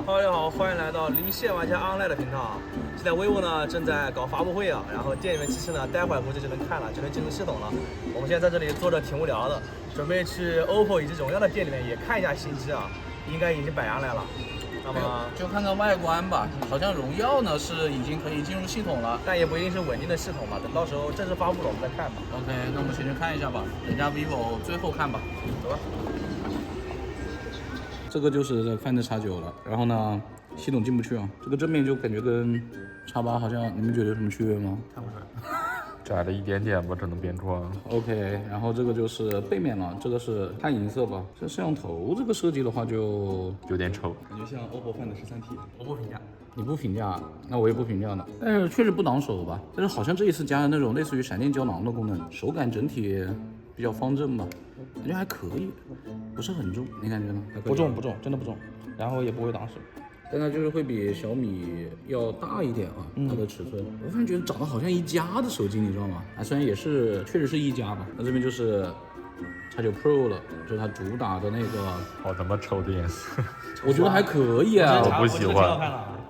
大家好，欢迎来到离线玩家 Online 的频道啊。现在 vivo 呢正在搞发布会啊，然后店里面其实呢待会儿估计就能看了，就能进入系统了。我们现在在这里坐着挺无聊的，准备去 OPPO 以及荣耀的店里面也看一下新机啊，应该已经摆上来了。那么就看看外观吧，好像荣耀呢是已经可以进入系统了，但也不一定是稳定的系统嘛，等到时候正式发布了我们再看吧。OK， 那我们先去看一下吧，等下 vivo 最后看吧。走吧。这个就是这 Find X9了，然后呢，系统进不去啊。这个正面就感觉跟 X8好像，你们觉得有什么区别吗？看不出来。窄了一点点吧，只能边框。OK， 然后这个就是背面了，这个是碳银色吧。这摄像头这个设计的话就有点丑，感觉像 OPPO Find 13T。我不评价。你不评价，那我也不评价了。但是确实不挡手吧？但是好像这一次加了那种类似于闪电胶囊的功能，手感整体比较方正吧，感觉还可以，不是很重，你感觉呢？不重，真的不重，然后也不会挡手。但它就是会比小米要大一点啊，它的尺寸。我反正觉得长得好像一加的手机，你知道吗？啊，虽然也是确实是一加吧。那这边就是X9 Pro 了，就是它主打的那个。好他妈丑的颜色，我觉得还可以啊。我不喜欢。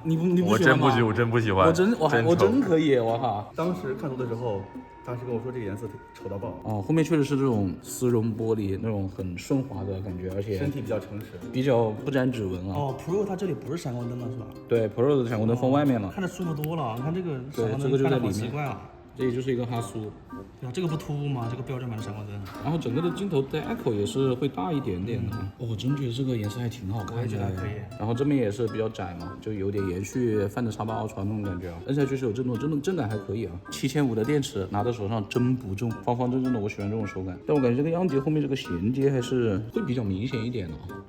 你不喜欢吗？我真不喜欢。我真可以，我靠！当时看图的时候，当时跟我说这个颜色丑到爆。哦，后面确实是这种丝绒玻璃，那种很顺滑的感觉，而且身体比较诚实，比较不沾指纹啊。哦 ，Pro 它这里不是闪光灯了是吧？对 ，Pro 的闪光灯放外面了。看着舒服多了，你看这个闪光对，这个就灯看着好在里面。奇怪啊。这也就是一个哈苏。对啊，这个不突兀吗？这个标准版的闪光灯。然后整个的镜头 deco 也是会大一点点的。哦，我真觉得这个颜色还挺好看的。我也觉得还可以。然后这边也是比较窄嘛，就有点延续 Find X8 Ultra 那种感觉啊。摁下去是有震动，震感还可以啊。7500的电池拿在手上真不重，方方正正的，我喜欢这种手感。但我感觉这个样机后面这个衔接还是会比较明显一点的啊。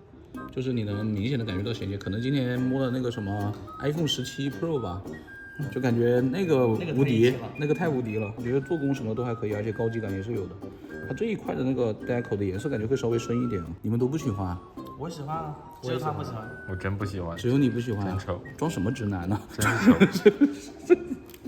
就是你能明显的感觉到衔接，可能今天摸的那个什么 iPhone 17 Pro 吧。就感觉那个无敌，那个太无敌了。我觉得做工什么都还可以，而且高级感也是有的。它这一块的那个 deco 的颜色感觉会稍微深一点，你们都不喜欢？我喜欢啊，只有他不喜欢。我真不喜欢，只有你不喜欢？真丑，装什么直男呢？真丑。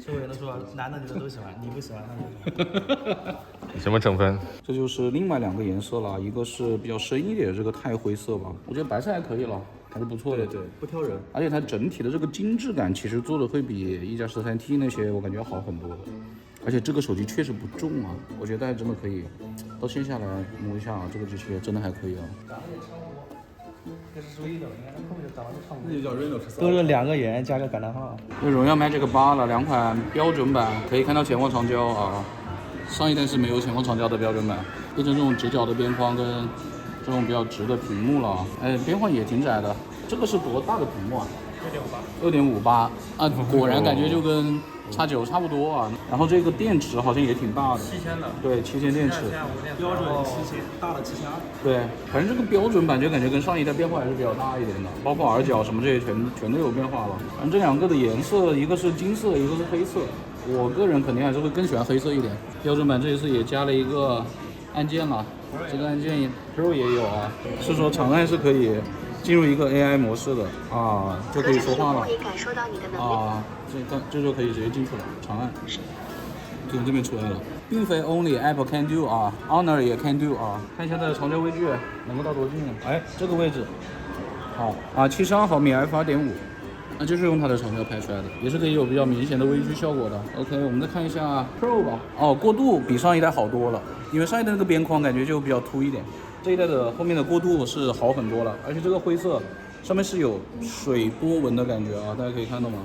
所有人都说男的女的都喜欢，你不喜欢他就喜欢。什么成分？这就是另外两个颜色了，一个是比较深一点的这个钛灰色吧，我觉得白色还可以了。还是不错的，对，不挑人，而且它整体的这个精致感其实做的会比一加13T 那些我感觉好很多的，而且这个手机确实不重啊，我觉得大家真的可以到线下来摸一下啊，这个机器真的还可以啊。长得也差不多，这是注意的，你看它后面长得都差不多。那就叫 Reno 14，都是2个圆加个感叹号。那荣耀 Magic 8了2款标准版，可以看到前望长焦啊，上一代是没有前望长焦的标准版，变成这种直角的边框跟这种比较直的屏幕了，哎，边框也挺窄的。这个是多大的屏幕啊？6.58啊，果然感觉就跟X9差不多啊。然后这个电池好像也挺大的7000的。对，7000电池。标准7000，大的7002。对，反正这个标准版就感觉跟上一代变化还是比较大一点的，包括耳角什么这些全都有变化了。反正这两个的颜色，一个是金色，一个是黑色。我个人肯定还是会更喜欢黑色一点。标准版这一次也加了一个按键了。这个按键 Pro 也有啊，是说长按是可以进入一个 AI 模式的啊，就可以说话了啊，这就可以直接进去了，长按就从这边出来了，并非 Only Apple Can Do 啊 ，Honor 也 Can Do 啊，看一下它的长焦微距能够到多近呢？哎，这个位置好啊，72毫米 f2.5。那就是用它的长焦拍出来的，也是可以有比较明显的微距效果的。OK， 我们再看一下 Pro 吧。哦，过渡比上一代好多了，因为上一代那个边框感觉就比较凸一点，这一代的后面的过渡是好很多了，而且这个灰色上面是有水波纹的感觉啊，大家可以看到吗？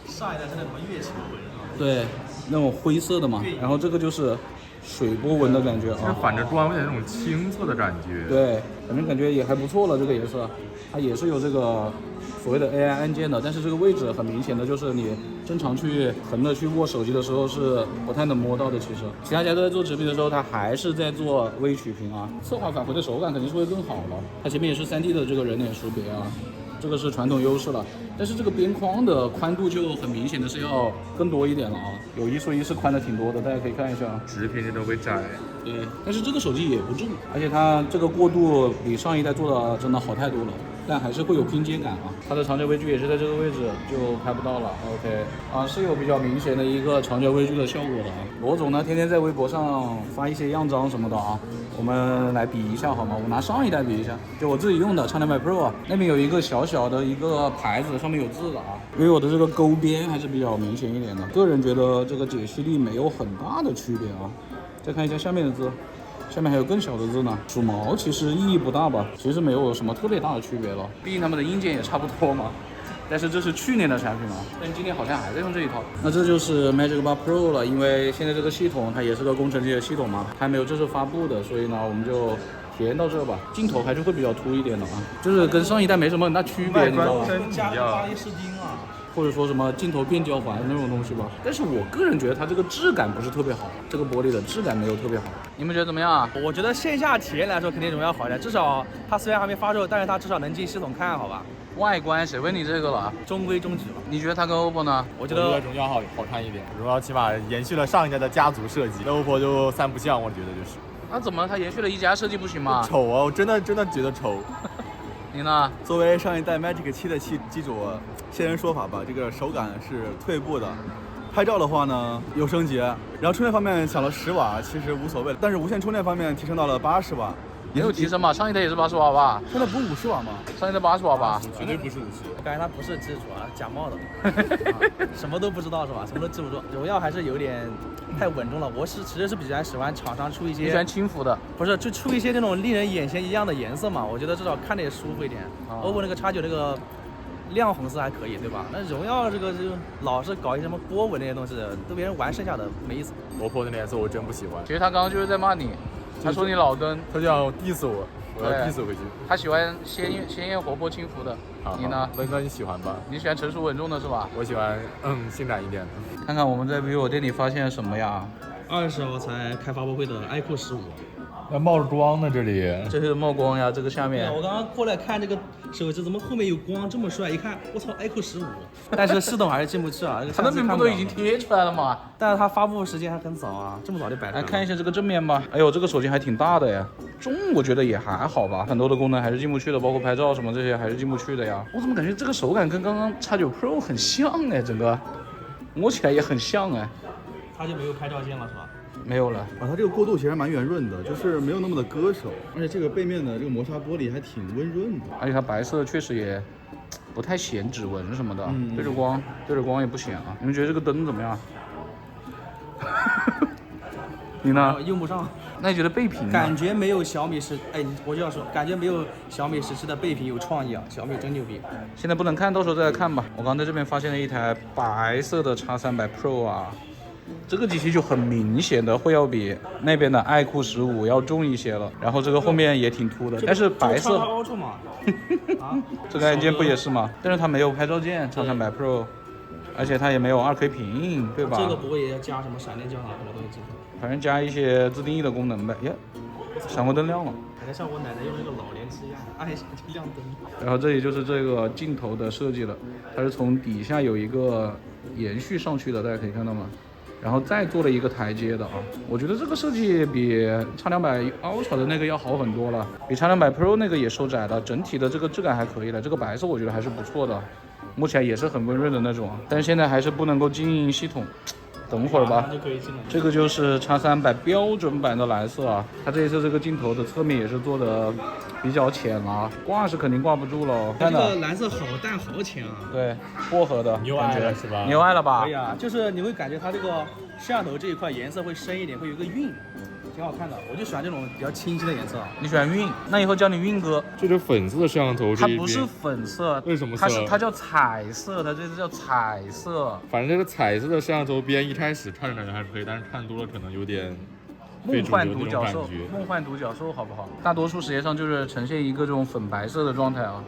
上一代是那什么月球纹啊？对，那种灰色的嘛，然后这个就是水波纹的感觉啊，是反着装，有点那种青色的感觉。对，反正感觉也还不错了，这个颜色，它也是有这个所谓的 AI 按键的，但是这个位置很明显的就是你正常去横着去握手机的时候是不太能摸到的。其他家都在做直屏的时候，它还是在做微曲屏啊，侧滑返回的手感肯定是会更好了。它前面也是3D 的这个人脸识别啊，这个是传统优势了。但是这个边框的宽度就很明显的是要更多一点了啊，有1说1是宽的挺多的，大家可以看一下。直屏都会窄。对，但是这个手机也不重，而且它这个过渡比上一代做的真的好太多了。但还是会有拼接感啊。它的长焦微距也是在这个位置，就拍不到了。OK， 啊，是有比较明显的一个长焦微距的效果的啊。罗总呢，天天在微博上发一些样张什么的啊，我们来比一下好吗？我拿上一代比一下，就我自己用的X200 Pro 啊，那边有一个小小的一个牌子，上面有字的啊，因为我的这个勾边还是比较明显一点的，个人觉得这个解析力没有很大的区别啊。再看一下下面的字。下面还有更小的字呢，鼠毛其实意义不大吧，其实没有什么特别大的区别了，毕竟他们的硬件也差不多嘛。但是这是去年的产品了，但今年好像还在用这一套。那这就是 Magic 8 Pro 了，因为现在这个系统它也是个工程级的系统嘛，还没有正式发布的，所以呢我们就体验到这吧。镜头还是会比较凸一点的啊，就是跟上一代没什么很大区别，你知道吗？加了巴黎士丁啊。或者说什么镜头变焦环那种东西吧，但是我个人觉得它这个质感不是特别好，这个玻璃的质感没有特别好。你们觉得怎么样啊？我觉得线下体验来说肯定荣耀好一点，至少它虽然还没发售，但是它至少能进系统看，好吧？外观谁问你这个了？中规中矩吧。你觉得它跟 OPPO 呢？我觉得荣耀好看一点，荣耀起码延续了上一代的家族设计，那 OPPO 就三不像，我觉得就是。那怎么它延续了一加设计不行吗？丑啊，我真的觉得丑。你呢？作为上一代 Magic 7的机主，现身说法吧，这个手感是退步的。拍照的话呢有升级，然后充电方面小了10瓦，其实无所谓，但是无线充电方面提升到了80瓦。也有提升吧？上一代也是80瓦吧？现在不是50瓦吗？上一代80瓦吧？绝对不是50。我感觉他不是机主啊，假冒的，什么都不知道是吧？什么都记不住。荣耀还是有点太稳重了。我其实是比较喜欢厂商出一些，你喜欢轻浮的，不是就出一些那种令人眼前一亮的颜色嘛？我觉得至少看着也舒服一点。OPPO 那个X9那个亮红色还可以，对吧？那荣耀这个就老是搞一些什么波纹那些东西，都别人玩剩下的没意思。OPPO 那个颜色我真不喜欢。其实他刚刚就是在骂你，他说你老登，他就要 diss 我。我要 diss 回去。他喜欢鲜艳活泼轻浮的，你呢？那你喜欢吧？你喜欢成熟稳重的是吧？我喜欢性感一点的。看看我们在 vivo 店里发现什么呀？20号才开发布会的 iQOO 15。要冒着光呢，这里这是冒光呀，这个下面。我刚刚过来看这个手机，怎么后面有光这么帅？一看，我操 iQOO 15。但是系统还是进不去啊，它那边不都已经贴出来了吗？但是它发布时间还很早啊，这么早就摆出来。来看一下这个正面吧。哎呦，这个手机还挺大的呀。中我觉得也还好吧，很多的功能还是进不去的，包括拍照什么这些还是进不去的呀。我怎么感觉这个手感跟刚刚X9 Pro 很像哎，整个摸起来也很像哎。它就没有拍照键了是吧？没有了它这个过渡其实蛮圆润的，就是没有那么的割手，而且这个背面的这个磨砂玻璃还挺温润的，而且它白色确实也不太显指纹什么的，对着光也不显啊。你们觉得这个灯怎么样？你呢？用不上。那你觉得背屏呢？感觉没有小米我就要说，感觉没有小米17的背屏有创意啊！小米真牛逼。现在不能看，到时候再来看吧。我刚在这边发现了一台白色的X300 Pro 啊。这个机器就很明显的会要比那边的iQOO 15要重一些了，然后这个后面也挺凸的，但是白色Ultra 嘛，这个按键不也是吗？但是它没有拍照键X300 Pro， 而且它也没有2K 屏，对吧？这个不会也要加什么闪电交叉什么东西？反正加一些自定义的功能呗。耶，闪光灯亮了，感觉像我奶奶用那个老年机一样，按一下就亮灯。然后这里就是这个镜头的设计了，它是从底下有一个延续上去的，大家可以看到吗？然后再做了一个台阶的啊，我觉得这个设计比X200 Ultra 的那个要好很多了，比X200 Pro 那个也收窄了，整体的这个质感还可以的，这个白色我觉得还是不错的，摸起来也是很温润的那种，但是现在还是不能够进系统。等会儿吧，这个就是 X300 标准版的蓝色啊，它这一次这个镜头的侧面也是做的比较浅了，挂是肯定挂不住了。这个蓝色好淡好浅啊。对，薄荷的，你又爱了是吧？你又爱了吧？可以啊，就是你会感觉它这个摄像头这一块颜色会深一点，会有一个晕，挺好看的。我就喜欢这种比较清晰的颜色。你喜欢晕？那以后叫你晕哥。这是粉色的摄像头，它不是粉色，为什么色？它叫彩色的，这叫彩色。反正这个彩色的摄像头边一开始看着感觉还可以，但是看多了可能有点梦幻独角兽，梦幻独角兽好不好？大多数时间上就是呈现一个这种粉白色的状态啊，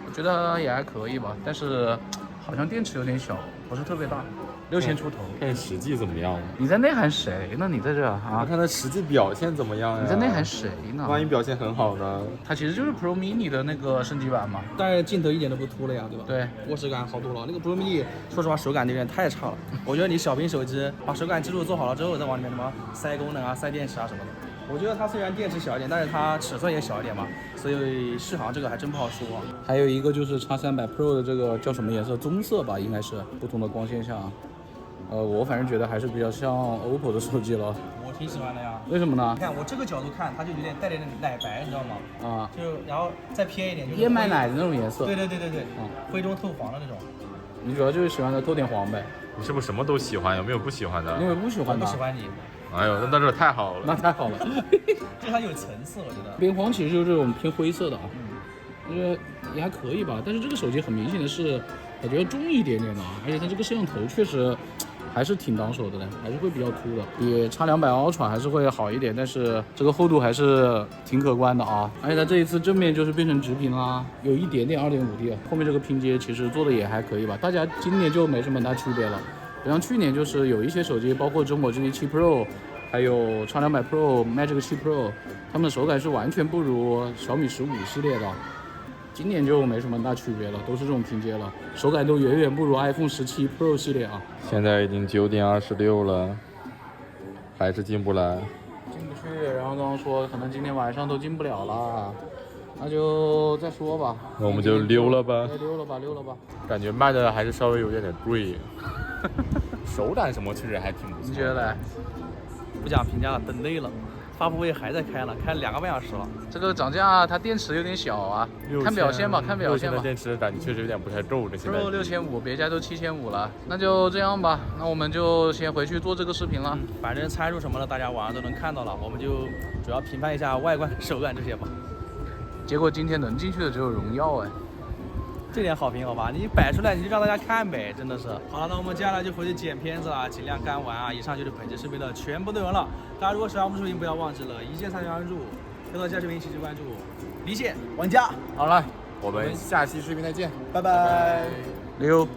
我觉得也还可以吧，但是好像电池有点小，不是特别大。6000出头，看实际怎么样？你在内涵谁呢？你在这啊？看它实际表现怎么样呀？你在内涵谁呢？万一表现很好呢？它其实就是 Pro Mini 的那个升级版嘛。但是镜头一点都不凸了呀，对吧？对，握持感好多了。那个 Pro Mini 说实话手感有点太差了。我觉得你小屏手机把手感记录做好了之后，再往里面什么塞功能啊、塞电池啊什么的。我觉得它虽然电池小一点，但是它尺寸也小一点嘛，所以续航这个还真不好说。还有一个就是 X300 Pro 的这个叫什么颜色？棕色吧，应该是不同的光线下。我反正觉得还是比较像 OPPO 的手机了。我挺喜欢的呀。为什么呢你？看我这个角度看，它就有点带点奶白，你知道吗？啊，就然后再偏一点，就是燕麦奶的那种颜色。对，灰中透黄的那种。你主要就是喜欢它透点黄呗。你是不是什么都喜欢？有没有不喜欢的？因为不喜我欢它。不喜欢你，哎呦，那这太好了。那太好了。就它有层次，我觉得。边框其实就是这种偏灰色的啊，我觉得也还可以吧。但是这个手机很明显的是感觉要重一点点的啊，而且它这个摄像头确实还是挺挡手的嘞，还是会比较凸的，比X200 Ultra 还是会好一点，但是这个厚度还是挺可观的啊。而且它这一次正面就是变成直屏啦，有一点点 2.5D 啊，后面这个拼接其实做的也还可以吧。大家今年就没什么大区别了，不像去年就是有一些手机，包括中国智能7 Pro。还有X200 Pro、Magic 7 Pro， 它们的手感是完全不如小米15系列的。今年就没什么大区别了，都是这种拼接了，手感都远远不如 iPhone 17 Pro 系列啊。现在已经9点26了，还是进不来。进不去，然后刚刚说可能今天晚上都进不了了，那就再说吧。那我们就溜了吧。溜了吧。感觉卖的还是稍微有点贵，手感什么确实还挺不错。你觉得嘞？不讲评价了，等累了。发布会还在开了，开了2个半小时了。这个涨价，它电池有点小啊，看表现吧，看表现吧。的电池感觉确实有点不太够，这现在。Pro 6500，别家都7500了，那就这样吧，那我们就先回去做这个视频了。反正参数什么的，大家网上都能看到了，我们就主要评判一下外观、手感这些吧。结果今天能进去的只有荣耀哎。这点好评好吧？你摆出来你就让大家看呗，真的是。好了，那我们接下来就回去剪片子了，尽量干完啊。以上就是本期视频的全部内容了。大家如果喜欢我们视频，不要忘记了一键三连关注，更多下视频请关注离线玩家。好了，我们下期视频再见，拜拜。溜。